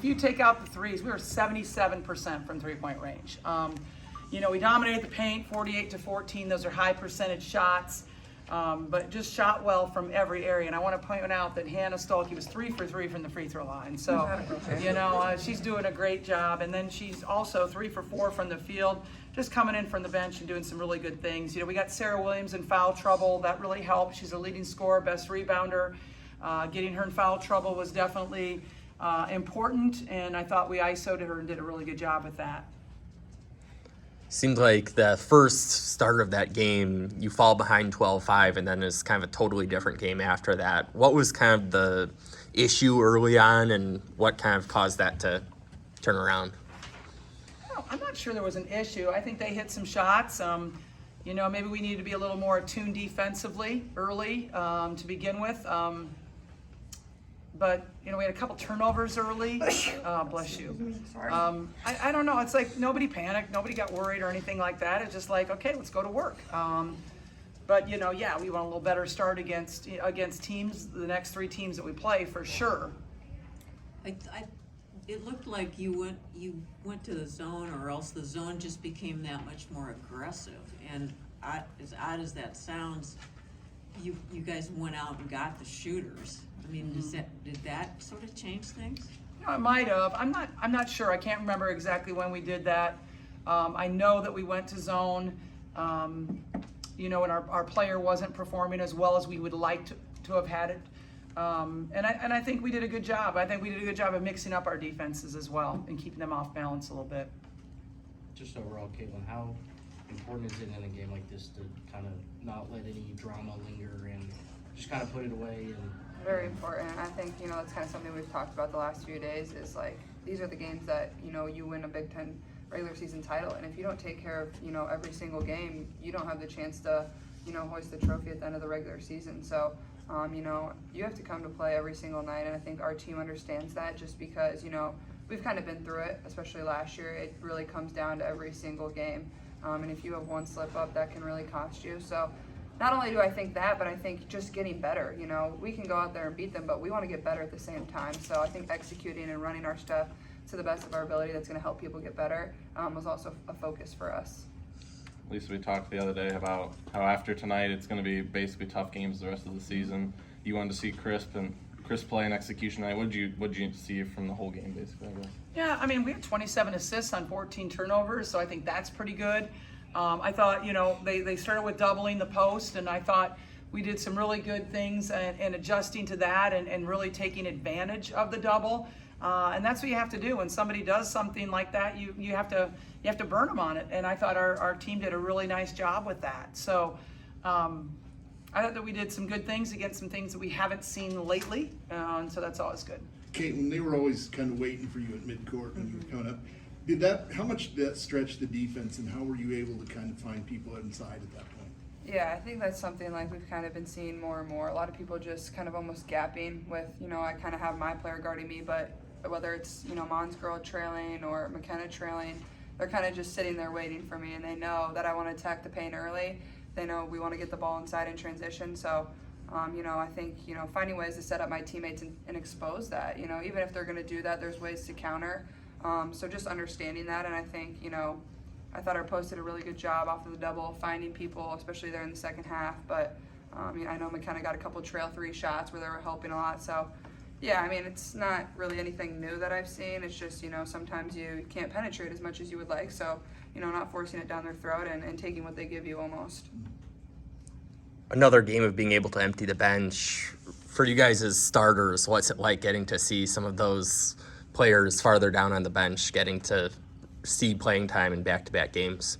you take out the threes, we were 77% from three-point range. We dominated the paint, 48-14. Those are high percentage shots, but just shot well from every area. And I want to point out that Hannah Stolke was 3 for 3 from the free throw line. So, she's doing a great job. And then she's also 3 for 4 from the field, just coming in from the bench and doing some really good things. We got Sarah Williams in foul trouble. That really helped. She's a leading scorer, best rebounder. Getting her in foul trouble was definitely important, and I thought we ISO'd her and did a really good job with that. Seemed like the first start of that game, you fall behind 12-5, and then it's kind of a totally different game after that. What was kind of the issue early on, and what kind of caused that to turn around? I'm not sure there was an issue. I think they hit some shots. Maybe we needed to be a little more attuned defensively early to begin with. But we had a couple turnovers early. Bless you. Sorry. I don't know. It's like nobody panicked, nobody got worried or anything like that. It's just like, okay, let's go to work. But we want a little better start against teams, the next 3 teams that we play for sure. It looked like you went to the zone, or else the zone just became that much more aggressive. And as odd as that sounds, you guys went out and got the shooters. I mean, did that sort of change things? It might have. I'm not sure. I can't remember exactly when we did that. I know that we went to zone, and our player wasn't performing as well as we would like to have had it. And I think we did a good job. I think we did a good job of mixing up our defenses as well and keeping them off balance a little bit. Just overall, Caitlin, how important is it in a game like this to kind of not let any drama linger and just kind of put it away? And Very important. I think, that's kind of something we've talked about the last few days is like, these are the games that, you win a Big Ten regular season title. And if you don't take care of, every single game, you don't have the chance to, hoist the trophy at the end of the regular season. So, you have to come to play every single night. And I think our team understands that just because, we've kind of been through it, especially last year. It really comes down to every single game. And if you have one slip up, that can really cost you. So not only do I think that, but I think just getting better. We can go out there and beat them, but we want to get better at the same time. So I think executing and running our stuff to the best of our ability that's going to help people get better was also a focus for us. Lisa, we talked the other day about how after tonight it's going to be basically tough games the rest of the season. You wanted to see Chris play and execution tonight. What did you see from the whole game, basically, I guess? Yeah, we had 27 assists on 14 turnovers, so I think that's pretty good. I thought, they started with doubling the post, and I thought we did some really good things and adjusting to that and really taking advantage of the double. And that's what you have to do when somebody does something like that. You have to burn them on it. And I thought our team did a really nice job with that. So I thought that we did some good things against some things that we haven't seen lately. And so that's always good. Caitlin, they were always kind of waiting for you at midcourt when you were coming up. How much did that stretch the defense, and how were you able to kind of find people inside at that point? Yeah, I think that's something like we've kind of been seeing more and more. A lot of people just kind of almost gapping with, I kind of have my player guarding me, but whether it's, Mon's girl trailing or McKenna trailing, they're kind of just sitting there waiting for me, and they know that I want to attack the paint early. They know we want to get the ball inside in transition. So, I think, finding ways to set up my teammates and expose that, even if they're going to do that, there's ways to counter. So just understanding that, and I think, I thought our post did a really good job off of the double, finding people, especially there in the second half. But I know McKenna got a couple trail 3 shots where they were helping a lot. So, yeah, it's not really anything new that I've seen. It's just, sometimes you can't penetrate as much as you would like. So, not forcing it down their throat and taking what they give you almost. Another game of being able to empty the bench. For you guys as starters, what's it like getting to see some of those players farther down on the bench getting to see playing time in back-to-back games?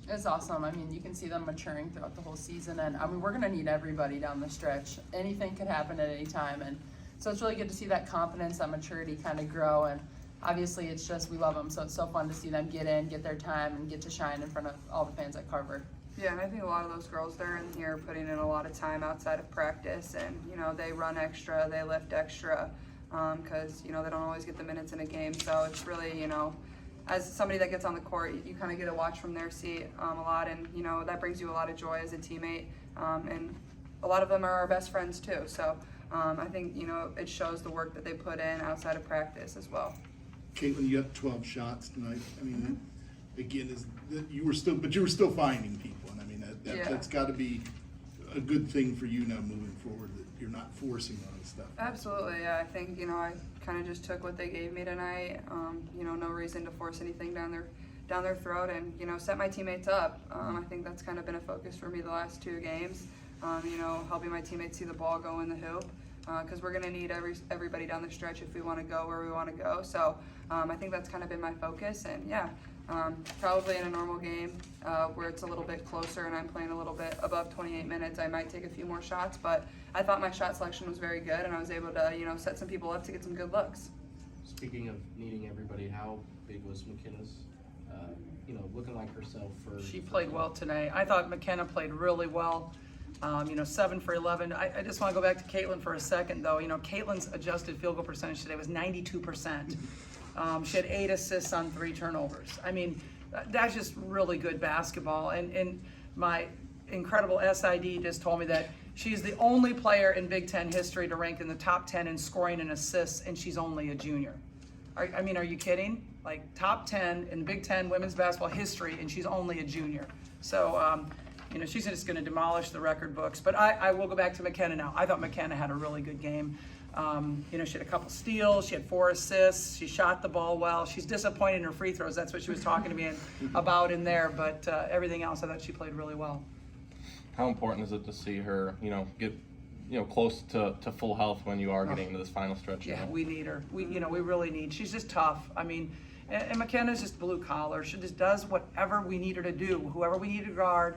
It's awesome. You can see them maturing throughout the whole season, and we're going to need everybody down the stretch. Anything could happen at any time, and so it's really good to see that confidence, that maturity kind of grow, and obviously it's just, we love them, so it's so fun to see them get in, get their time, and get to shine in front of all the fans at Carver. Yeah, and I think a lot of those girls, they're in here putting in a lot of time outside of practice, and, they run extra, they lift extra, because, they don't always get the minutes in a game, so it's really, as somebody that gets on the court, you kind of get to watch from their seat a lot, and, that brings you a lot of joy as a teammate, and a lot of them are our best friends too, so I think, it shows the work that they put in outside of practice as well. Caitlin, you got 12 shots tonight. I mean, again, you were still finding people, and I mean that's got to be a good thing for you now moving forward, that you're not forcing a lot of stuff. Absolutely, yeah. I think, I kind of just took what they gave me tonight. No reason to force anything down their throat, and, set my teammates up. I think that's kind of been a focus for me the last 2 games, helping my teammates see the ball go in the hoop, because we're going to need everybody down the stretch if we want to go where we want to go. So I think that's kind of been my focus, and probably in a normal game where it's a little bit closer and I'm playing a little bit above 28 minutes, I might take a few more shots, but I thought my shot selection was very good, and I was able to, set some people up to get some good looks. Speaking of needing everybody, how big was McKenna's, looking like herself She played well tonight. I thought McKenna played really well. 7 for 11. I just want to go back to Caitlin for a second, though. Caitlin's adjusted field goal percentage today was 92%. She had 8 assists on 3 turnovers. I mean, that's just really good basketball. And my incredible SID just told me that she's the only player in Big Ten history to rank in the top 10 in scoring and assists, and she's only a junior. Are you kidding? Like, top 10 in Big Ten women's basketball history, and she's only a junior. So, she's just going to demolish the record books. But I will go back to McKenna now. I thought McKenna had a really good game. She had a couple steals. She had 4 assists. She shot the ball well. She's disappointed in her free throws. That's what she was talking to me about in there. But everything else, I thought she played really well. How important is it to see her, get close to full health when you are getting into this final stretch? Yeah, we need her. We really need. She's just tough. I mean, and McKenna's just blue collar. She just does whatever we need her to do. Whoever we need to guard.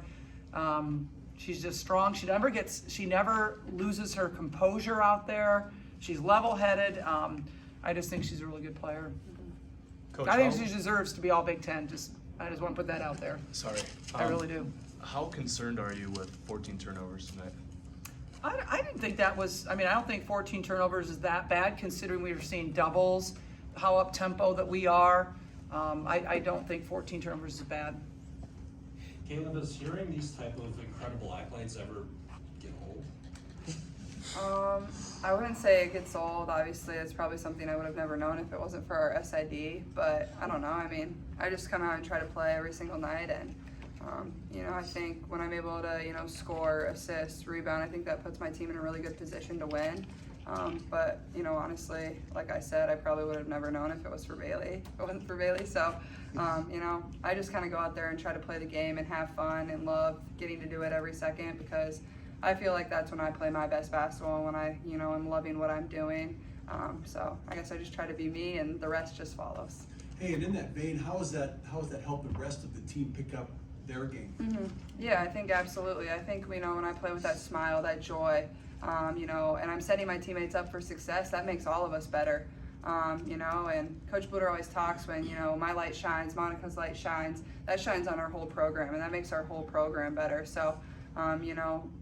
She's just strong. She never loses her composure out there. She's level-headed. I just think she's a really good player. Coach, I think she deserves to be all Big Ten. I just want to put that out there. Sorry. I really do. How concerned are you with 14 turnovers tonight? I didn't think that was, I don't think 14 turnovers is that bad, considering we were seeing doubles, how up-tempo that we are. I don't think 14 turnovers is bad. Caitlin, does hearing these type of incredible accolades ever get old? I wouldn't say it gets old. Obviously, it's probably something I would have never known if it wasn't for our SID, but I don't know. I just come out and try to play every single night, and I think when I'm able to, score, assist, rebound, I think that puts my team in a really good position to win. But, honestly, like I said, I probably would have never known if it wasn't for Bailey. So, I just kind of go out there and try to play the game and have fun and love getting to do it every second, because I feel like that's when I play my best basketball, when I'm loving what I'm doing. So I guess I just try to be me, and the rest just follows. Hey, and in that vein, how is that helping the rest of the team pick up their game? Mm-hmm. Yeah, I think absolutely. I think, when I play with that smile, that joy, and I'm setting my teammates up for success, that makes all of us better. And Coach Bluder always talks when, my light shines, Monika's light shines, that shines on our whole program, and that makes our whole program better. So,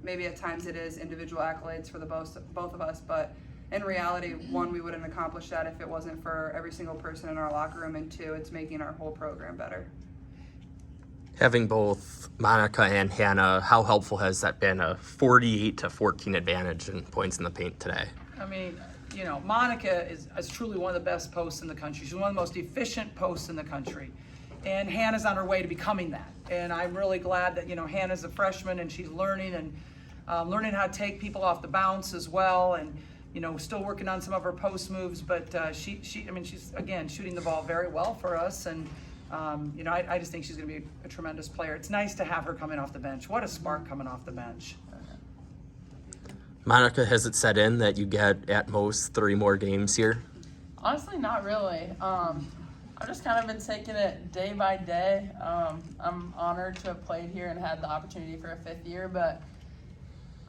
maybe at times it is individual accolades for the both of us, but in reality, 1, we wouldn't accomplish that if it wasn't for every single person in our locker room, and 2, it's making our whole program better. Having both Monika and Hannah, how helpful has that been, a 48-14 advantage in points in the paint today? Monika is truly one of the best posts in the country. She's one of the most efficient posts in the country. And Hannah's on her way to becoming that. And I'm really glad that, Hannah's a freshman and she's learning learning how to take people off the bounce as well. And, still working on some of her post moves. But she's, again, shooting the ball very well for us. And, I just think she's going to be a tremendous player. It's nice to have her coming off the bench. What a spark coming off the bench. Monika, has it set in that you get at most 3 more games here? Honestly, not really. I've just kind of been taking it day by day. I'm honored to have played here and had the opportunity for a 5th year, but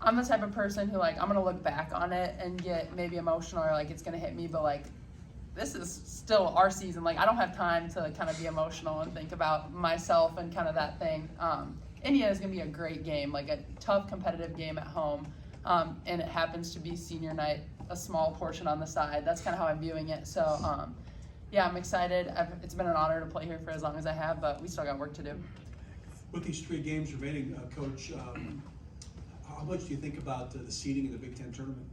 I'm the type of person who, I'm going to look back on it and get maybe emotional, or it's going to hit me, but this is still our season. I don't have time to kind of be emotional and think about myself and kind of that thing. Indiana is going to be a great game, a tough competitive game at home. And it happens to be senior night, a small portion on the side. That's kind of how I'm viewing it. So, I'm excited. It's been an honor to play here for as long as I have, but we still got work to do. With these 3 games remaining, Coach, how much do you think about the seeding in the Big Ten tournament?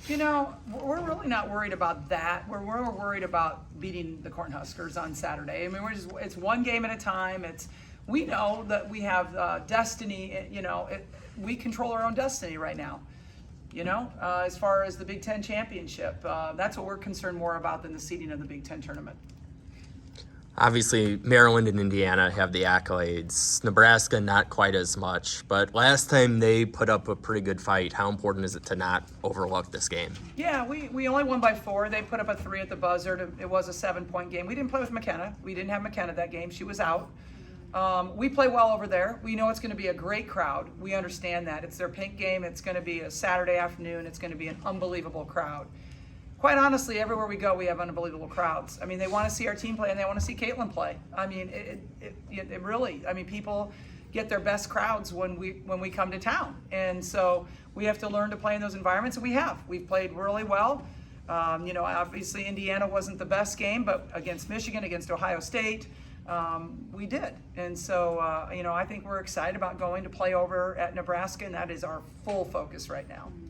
You know, we're really not worried about that. We're worried about beating the Cornhuskers on Saturday. I mean, it's one game at a time. We know that we have destiny. You know, we control our own destiny right now. You know, as far as the Big Ten championship, that's what we're concerned more about than the seeding of the Big Ten tournament. Obviously, Maryland and Indiana have the accolades. Nebraska, not quite as much. But last time they put up a pretty good fight. How important is it to not overlook this game? Yeah, we only won by 4. They put up a 3 at the buzzer. It was a 7-point game. We didn't play with McKenna. We didn't have McKenna that game. She was out. We play well over there. We know it's going to be a great crowd. We understand that. It's their pink game. It's going to be a Saturday afternoon. It's going to be an unbelievable crowd. Quite honestly, everywhere we go, we have unbelievable crowds. I mean, they want to see our team play and they want to see Caitlin play. I mean, it really, I mean, people get their best crowds when we come to town. And so we have to learn to play in those environments, and we have. We've played really well. You know, obviously Indiana wasn't the best game, but against Michigan, against Ohio State, we did. And so, you know, I think we're excited about going to play over at Nebraska, and that is our full focus right now.